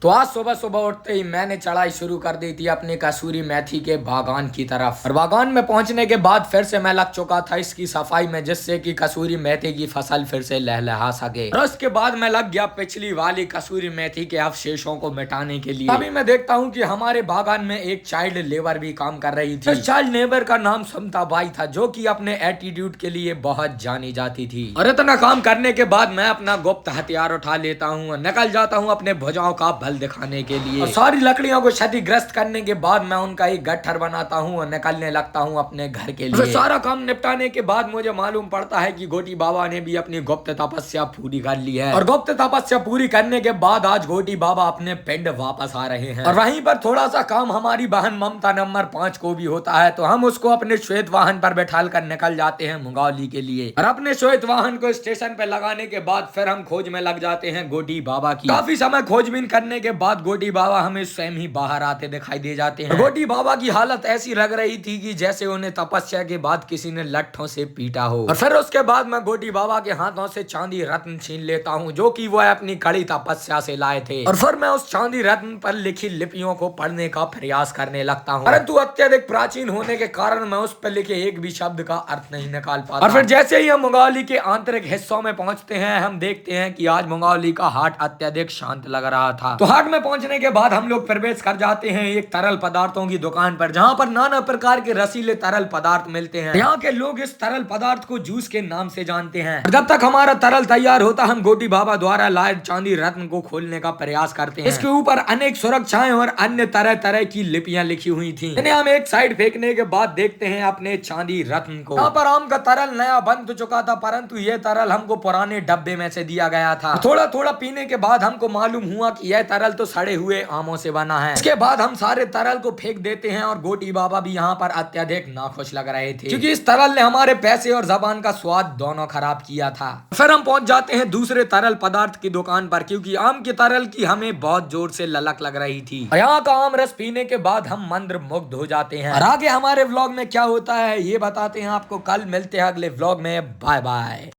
तो आज सुबह सुबह उठते ही मैंने चढ़ाई शुरू कर दी थी अपने कसूरी मेथी के बागान की तरफ। और बागान में पहुंचने के बाद फिर से मैं लग चुका था इसकी सफाई में, जिससे कि कसूरी मेथी की फसल फिर से लहलहा सके। और उसके बाद मैं लग गया पिछली वाली कसूरी मेथी के अवशेषों को मिटाने के लिए। अभी मैं देखता हूँ कि हमारे बागान में एक चाइल्ड लेबर भी काम कर रही थी। इस चाइल्ड लेबर का नाम समता बाई था, जो कि अपने एटीट्यूड के लिए बहुत जानी जाती थी। और इतना काम करने के बाद मैं अपना गुप्त हथियार उठा लेता हूँ और निकल जाता हूँ अपने भुजाओं का बल दिखाने के लिए। और सारी लकड़ियों को क्षतिग्रस्त करने के बाद मैं उनका एक गट्ठर बनाता हूँ और निकलने लगता हूँ अपने घर के लिए। सारा काम निपटाने के बाद मुझे मालूम पड़ता है कि गोटी बाबा ने भी अपनी गुप्त तपस्या पूरी कर ली है। और गुप्त तपस्या पूरी करने के बाद आज गोटी बाबा अपने पिंड वापस आ रहे हैं। और वहीं पर थोड़ा सा काम हमारी बहन ममता नंबर 5 को भी होता है, तो हम उसको अपने श्वेत वाहन पर बैठाल कर निकल जाते हैं मंगौली के लिए। और अपने श्वेत वाहन को स्टेशन पे लगाने के बाद फिर हम खोज में लग जाते हैं गोटी बाबा की। काफी समय खोजबीन करने के बाद गोटी बाबा हमें स्वयं ही बाहर आते दिखाई दे जाते हैं। गोटी बाबा की हालत ऐसी लग रही थी कि जैसे उन्हें तपस्या के बाद किसी ने लट्ठों से पीटा हो। और फिर उसके बाद मैं गोटी बाबा के हाथों से चांदी रत्न छीन लेता हूँ, जो कि वो अपनी कड़ी तपस्या से लाए थे। और फिर मैं उस चांदी रत्न पर लिखी लिपियों को पढ़ने का प्रयास करने लगता हूँ, परंतु अत्यधिक प्राचीन होने के कारण मैं उस पर लिखे एक भी शब्द का अर्थ नहीं निकाल पाता। और फिर जैसे ही हम मंगोली के आंतरिक हिस्सों में पहुंचते हैं, हम देखते हैं कि आज मंगोली का हाट अत्यधिक शांत लग रहा था। तो हाट में पहुंचने के बाद हम लोग प्रवेश कर जाते हैं एक तरल पदार्थों की दुकान पर, जहां पर नाना प्रकार के रसीले तरल पदार्थ मिलते हैं। यहाँ के लोग इस तरल पदार्थ को जूस के नाम से जानते हैं। जब तक हमारा तरल तैयार होता, हम गोटी बाबा द्वारा लाए चांदी रत्न को खोलने का प्रयास करते हैं। इसके ऊपर अनेक सुरक्षाएं और अन्य तरह तरह की लिपियां लिखी हुई थी। इन्हें हम एक साइड फेंकने के बाद देखते हैं अपने चांदी रत्न को। यहाँ पर आम का तरल नया बन तो चुका था, परंतु यह तरल हमको पुराने डब्बे में से दिया गया था। थोड़ा थोड़ा पीने के बाद हमको मालूम हुआ कि यह तरल तो सड़े हुए आमों से बना है। इसके बाद हम सारे तरल को फेंक देते हैं और गोटी बाबा भी यहाँ पर अत्यधिक नाखुश लग रहे थे, क्योंकि इस तरल ने हमारे पैसे और जबान का स्वाद दोनों खराब किया था। फिर हम पहुंच जाते हैं दूसरे तरल पदार्थ की दुकान पर, क्योंकि आम की तरल की हमें बहुत जोर से ललक लग रही थी। यहाँ का आम रस पीने के बाद हम मंत्र मुग्ध हो जाते हैं। और आगे हमारे व्लॉग में क्या होता है ये बताते हैं आपको कल। मिलते हैं अगले व्लॉग में। Bye bye.